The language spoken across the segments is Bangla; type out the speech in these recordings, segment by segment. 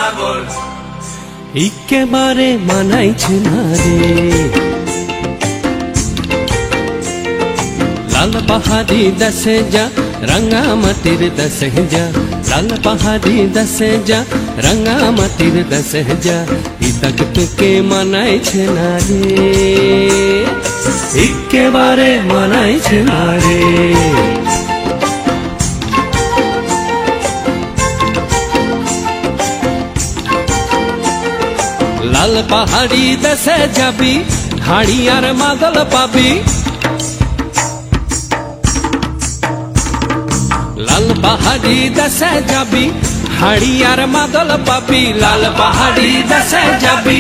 নাগর একেবারে মানাইছে না রে। লাল পাহাড়ি দেশে যা রঙা মাটির দেশে যা, লাল পাহাড়ি দেশে যা রঙা মাটির দেশে যা, ইতাক তোকে মানাইছে না রে, একেবারে মানাইছে না রে। লাল পাহাড়ি দেশে যাবি হাড়ি আর মাদল পাবি, লাল পাহাড়ি দেশে যাবি হাড়ি আর মাদল পাবি, লাল পাহাড়ি দেশে যাবি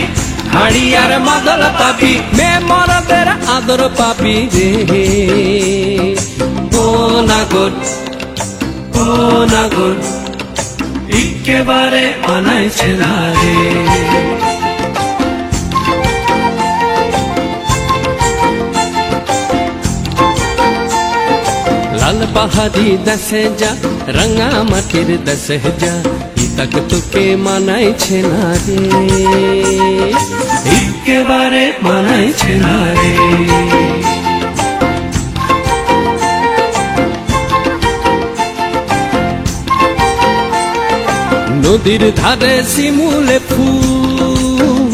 হাড়ি আর মাদল পাবি, মে মরদের আদর পাবি রে। ও নাগর ও নাগর একেবারে মানাইছে না রে। লাল পাহাড়ি দেশে যা রঙা মাটির দেশে যা, ইতাক তোকে মানাইছে না রে, একেবারে মানাইছে না রে। নদীর ধারে শিমুলে ফুল,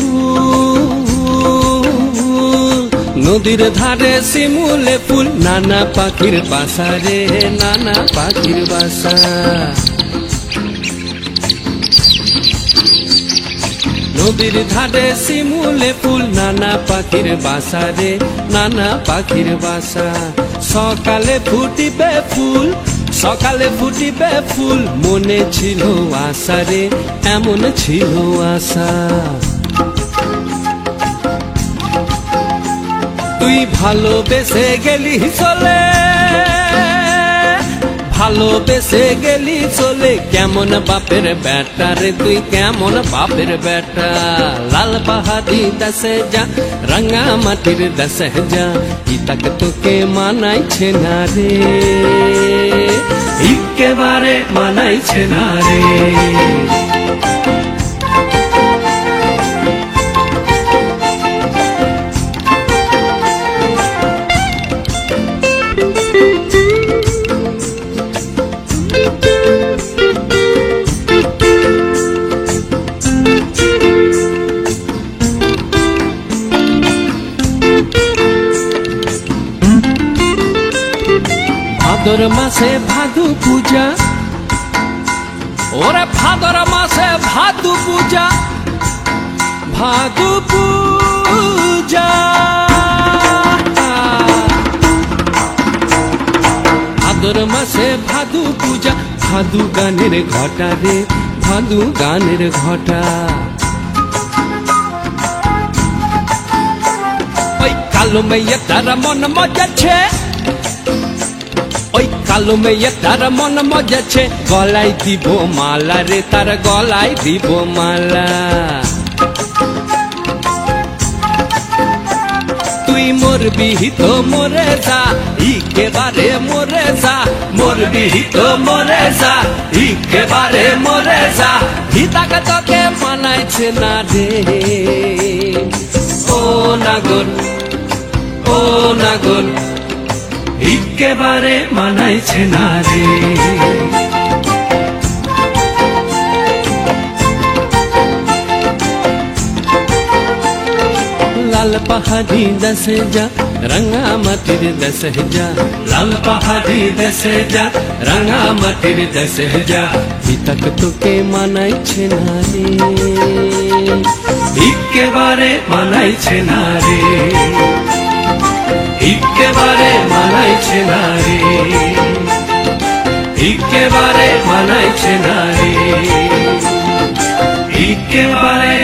নদীর ধারে শিমুলে ফুল, নানা পাখির বাসা রে, নানা পাখির বাসা। নদীর ধারে শিমুলে ফুল, নানা পাখির বাসা রে, নানা পাখির বাসা। সকালে ফুটিবে ফুল, সকালে ফুটিবে ফুল, মনে ছিল আশা রে, এমন ছিল আশা। তুই ভালোবেসে গেলি চলে, ভালোবেসে গেলি চলে, কেমন বাপের বেটা রে তুই, কেমন বাপের বেটা। লাল পাহাড়ি দেশে যা রঙা মাটির দেশে যা, ইতাক তোকে মানাইছে না রে, একেবারে মানাইছে না রে। ভাদর মাসে ভাদু পূজা, ওরে ভাদর মাসে ভাদু পূজা, ভাদু পূজা। ভাদর মাসে ভাদু পূজা, ভাদু গানের ঘটা রে, ভাদু গানের ঘটা। ওই কালো মেয়ে তার মন মজাচ্ছে, ওই কালো মেয়ে তার মন মজাচ্ছে, গলায় দিব মালা রে, তার গলায় দিব মালা। তুই মরবি তো মরে যা, একেবারে মরে যা, মরবি তো মরে যা, একেবারে মরে যা, ইতাক তোকে মানাইছে না রে। ও নাগর ও নাগর একেবারে মানাইছে না রে। লাল পাহাড়ি দেশে যা রঙা মাটির দেশে যা, লাল পাহাড়ি দেশে যা রঙা মাটির দেশে যা, ইতাক তোকে মানাইছে না রে, একেবারে মানাইছে না রে, একেবারে মানাইছে না রে, একেবারে মানাইছে না রে, একেবারে